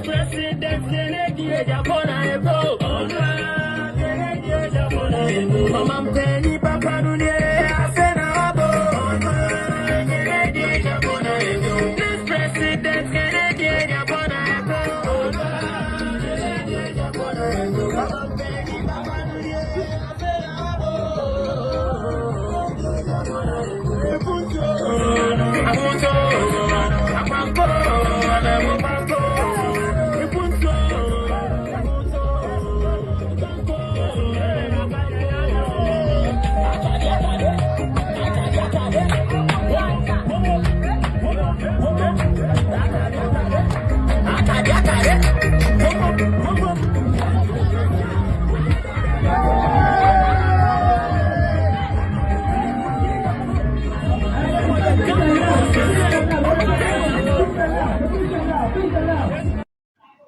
President Kennedy Agyapong Mama Penny Papa President Kennedy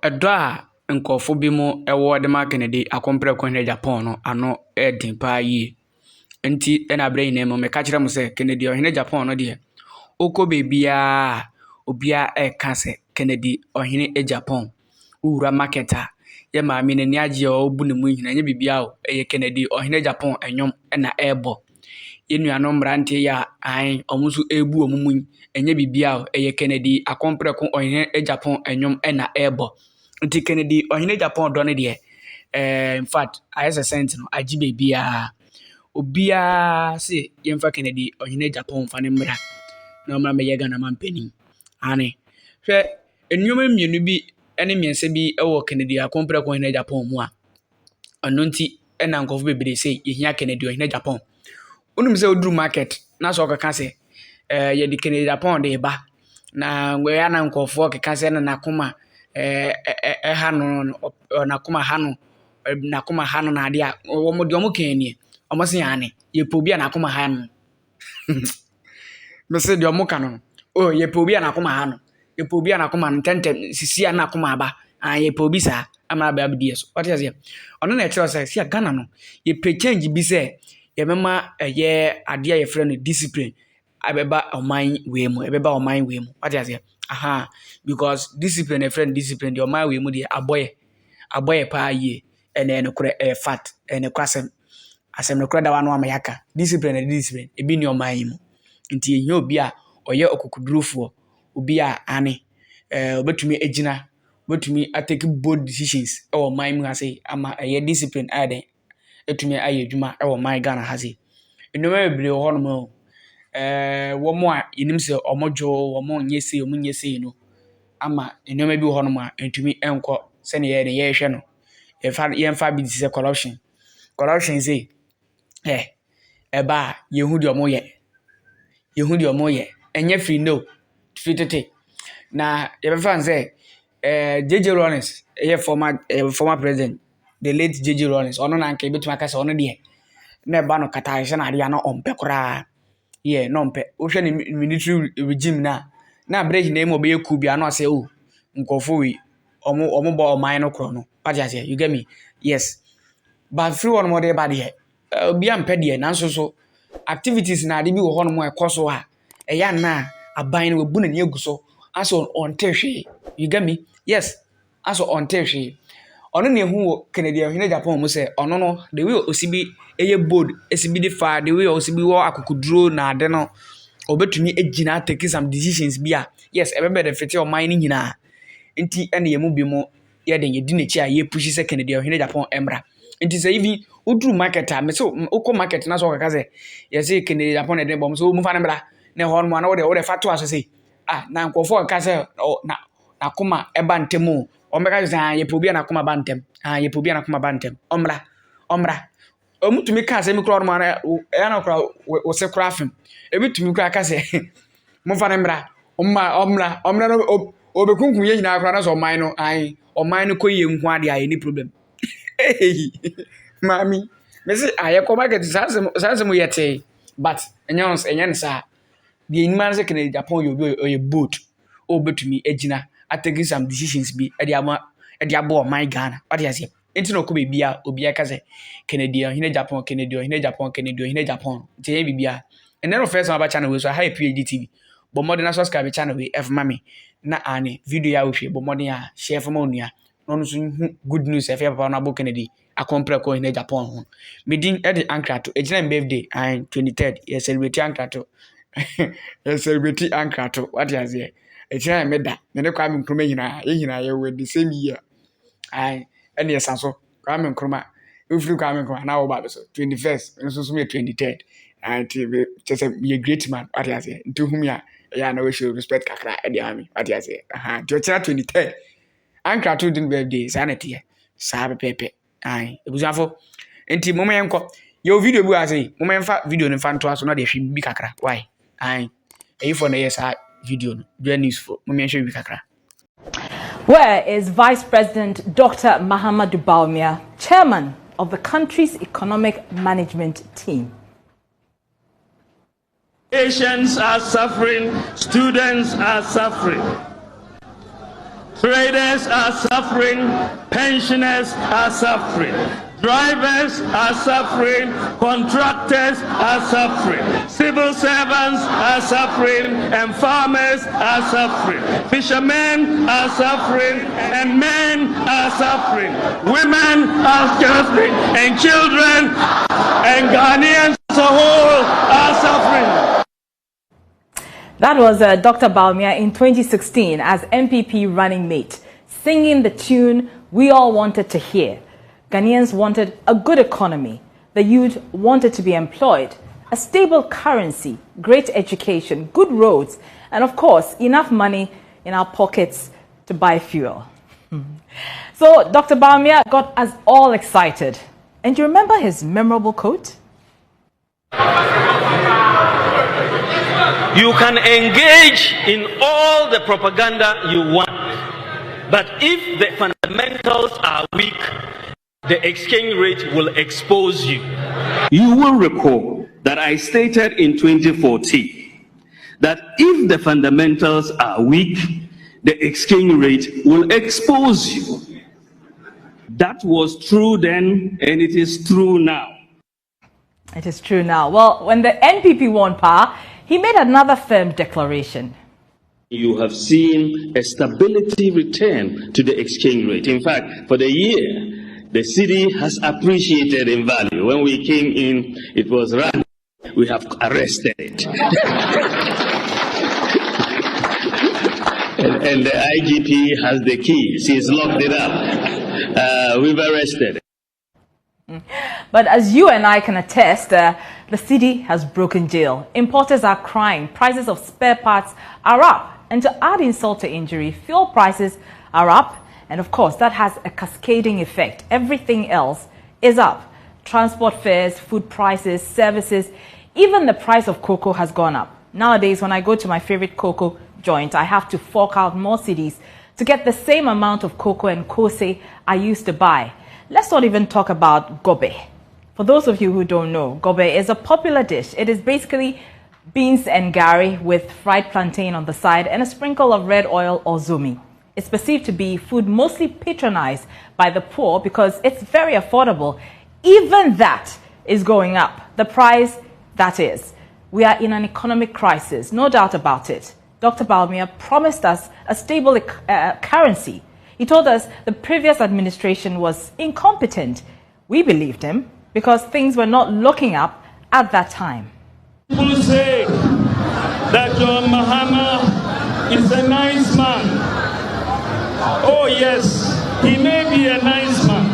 Addo a nkofo bi mu ewo de ma Kennedy Agyapong Japan no ano edin pa yi nti na abre nyina mu me ka kire mu se Kennedy Ohene Japan no de oko bebia obia ka se Kennedy Ohene Japan ura marketa ye ma mi nani age o bu ne mu nyina nye bibia o eye Kennedy Ohene Japan enwom na ebo yenuanom brante ya an omusu ebu omumun enye bibia o eye Kennedy Agyapong Ohene Japan enwom na ebo nti Kennedy Ohene Japan do ne de in fact ayese sent no agi bebia obia se yemfa Kennedy Ohene Japan fa ne mra na mra me yega na mampani ane hwe enwoma mienu bi ene miense bi ewo Kennedy Agyapong Ohene Japan mu a ono nti na nkofo bebere se yehia Kennedy Ohene Japan unum se oduru market na so okaka se ye di Kennedy Japan de ba na ngwe ya na nkofo okaka se na nakoma hanu nakoma hanu na ade a wo de omo kan ni omo se yane ye pobia nakoma hanu me se de omo kan no o ye pobia nakoma hanu ye pobia nakoma tentem sisia nakoma ba ye pobi sa amara ba bidi eso what is here ono na ekiro se sia Ghana no ye pre change bi se ye mema ye ade a ye frɛ no discipline abeba oman we mu ebeba oman we mu what is here aha because discipline a friend discipline the oman we mu de aboye pa ye ene no kure fat ene kwasem asem no kure da wa no amayaka discipline ebi ni oman mu nti ehia obi a oye okukudurufo obi a ane obetumi ejina obetumi atake bold decisions e oman mu ase ama ye discipline ade etumi aye adwuma e oman Ghana hase enoma ebire ho no wo mo a yenim se omodwo wo mo nyese omunyese no ama enoma bi ho no ma entumi enko se ne ye hwe no ye fa bi se corruption say eba yehu de omo ye enye free no free tete na ye be fan say JJ Lawrence former president the late JJ Lawrence ono na nka betuma ka se ono de na eba no kata hye na ade na ompe kora ye no mpe wo hwe ni military regime na break na emo be ku bia no ase o nkofo wi omo bo oman no kro no paja say you get me yes but free one more dey bad here obi ampe de na so activities na ade bi wo hono mo ekoso a eya na aban no bu na ni aguso aso on tehwe you get me yes aso on tehwe ono na ehu wo Kennedy Ohene Japan mu se ono no the way osibi eye bold esibi de fa the way osibi wo akukuduro na ade no obetumi ejina take some decisions bia yes ebebe de fete o mine nyina nti ene yemu bi mu ye de yedi na chi a ye push se Kennedy Ohene Japan emra nti se even udru market a me so uko market na so kaka se ye se Kennedy Japan de bom so mu fa ne bra ne ho no na wo de fatu aso se na nkofo kaka se na kuma eba ntemu omeka se ye pobia na kuma bantem ye pobia na kuma bantem omra omutumi ka se mi kro no na na kra wo se kra afem ebitumi kra ka se mu fa ne bra omra no obekunkun ye nyina kra na so oman no oman no koye nhu ade aye ni problem mami say I come market sans mo yete but enyan sa the man say Kennedy Agyapong you be a boat o betumi agina taking some decisions bi e dey abo my Ghana what you say enti no ko be bia obi aka say Kennedy Ohene Agyapong Kennedy Ohene Agyapong Kennedy Ohene Agyapong tie be bia and then first one about channel we so high PhD TV but more than subscribe channel we F mami na ane video ya wohwe but more than share for monua no so good news e papa na abo Kennedy akompre ko Ohene Agyapong ho medin e dey anchor to ejina birthday and 23rd ye celebrate anchor to ye celebrate anchor to what you say ejina meda me ne kwa me nkruma nyina ye we the same year and yes so kwa me nkruma if you kwa me nkruma na wo ba so 21st nso so me 23rd and just be a great man what you say to whom ya na we should respect kakra e dey ami what you say to 23rd anchor to din birthday sanity sa pepe ai ebuzafo enti moma yenko yo video bu ase moma yenfa video no fa nto aso na de hwe bi kakra why ai eyifo na yes video no do news for moma yenhwe bi kakra. Where is Vice President Dr. Mahama Dubalmia, chairman of the country's economic management team? Patients are suffering, students are suffering, traders are suffering, pensioners are suffering, drivers are suffering, contractors are suffering, civil servants are suffering, and farmers are suffering, fishermen are suffering, and men are suffering, women are suffering, and children and Ghanaians as a whole are suffering. That was Dr. Balmia in 2016 as MPP running mate, singing the tune we all wanted to hear. Ghanaians wanted a good economy. The youth wanted to be employed, a stable currency, great education, good roads, and of course, enough money in our pockets to buy fuel. So Dr. Balmia got us all excited. And you remember his memorable quote? You can engage in all the propaganda you want, but if the fundamentals are weak, the exchange rate will expose you. You will recall that I stated in 2014 that if the fundamentals are weak, the exchange rate will expose you. That was true then, and it is true now. It is true now. Well, when the NPP won power, he made another firm declaration. You have seen a stability return to the exchange rate. In fact, for the year, the city has appreciated in value. When we came in, it was run. We have arrested it. and the IGP has the keys. He's locked it up. We've arrested it. But as you and I can attest, the city has broken jail. Importers are crying. Prices of spare parts are up. And to add insult to injury, fuel prices are up. And of course, that has a cascading effect. Everything else is up. Transport fares, food prices, services, even the price of cocoa has gone up. Nowadays, when I go to my favorite cocoa joint, I have to fork out more cedis to get the same amount of cocoa and kose I used to buy. Let's not even talk about gobe. For those of you who don't know, gobe is a popular dish. It is basically beans and gari with fried plantain on the side and a sprinkle of red oil or zumi. It's perceived to be food mostly patronized by the poor because it's very affordable. Even that is going up. The price, that is. We are in an economic crisis, no doubt about it. Dr. Balmia promised us a stable currency. He told us the previous administration was incompetent. We believed him because things were not looking up at that time. People say that John Mahama is a nice man. Oh yes, he may be a nice man,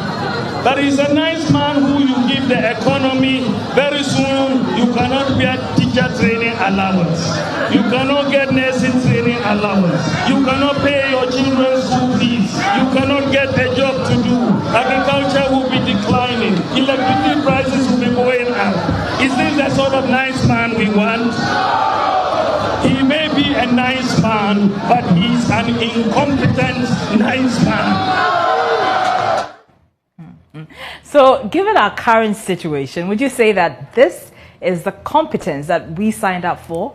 but he's a nice man who you give the economy. Very soon you cannot get teacher training allowance. You cannot get nursing training allowance. You cannot pay your children's school fees. You cannot get a job to do. Agriculture will be declining. Electricity prices will be going up. Is this the sort of nice man we want? He may be a nice man, but he's an incompetent nice man. So So, given our current situation, would you say that this is the competence that we signed up for?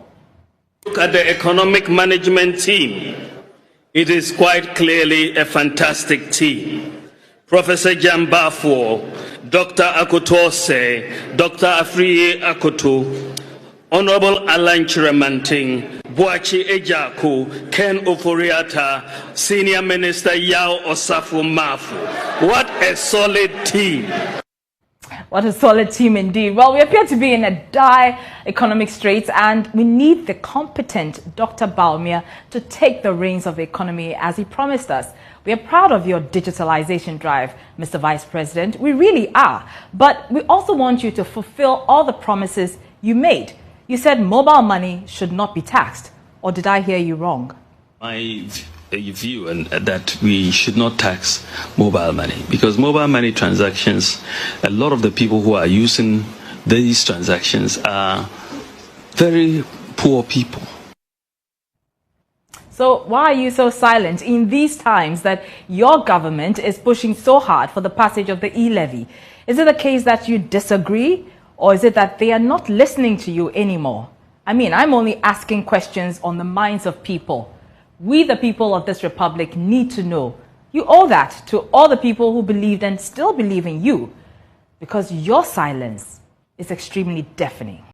Look at the economic management team. It is quite clearly a fantastic team. Professor Jambafo, Dr. Akutose, Dr. Afriye Akoto, Honorable Alan Chiramanting, Boachi Ejaku, Ken Oforiata, Senior Minister Yao Osafo Mafu. What a solid team. What a solid team indeed. Well, we appear to be in a dire economic straits and we need the competent Dr. Bawumia to take the reins of the economy as he promised us. We are proud of your digitalization drive, Mr. Vice President. We really are. But we also want you to fulfill all the promises you made. You said mobile money should not be taxed. Or did I hear you wrong? My view and that we should not tax mobile money, because mobile money transactions, a lot of the people who are using these transactions are very poor people. So why are you so silent in these times that your government is pushing so hard for the passage of the e-levy? Is it the case that you disagree, or is it that they are not listening to you anymore? I mean, I'm only asking questions on the minds of people. We, the people of this republic, need to know. You owe that to all the people who believed and still believe in you, because your silence is extremely deafening.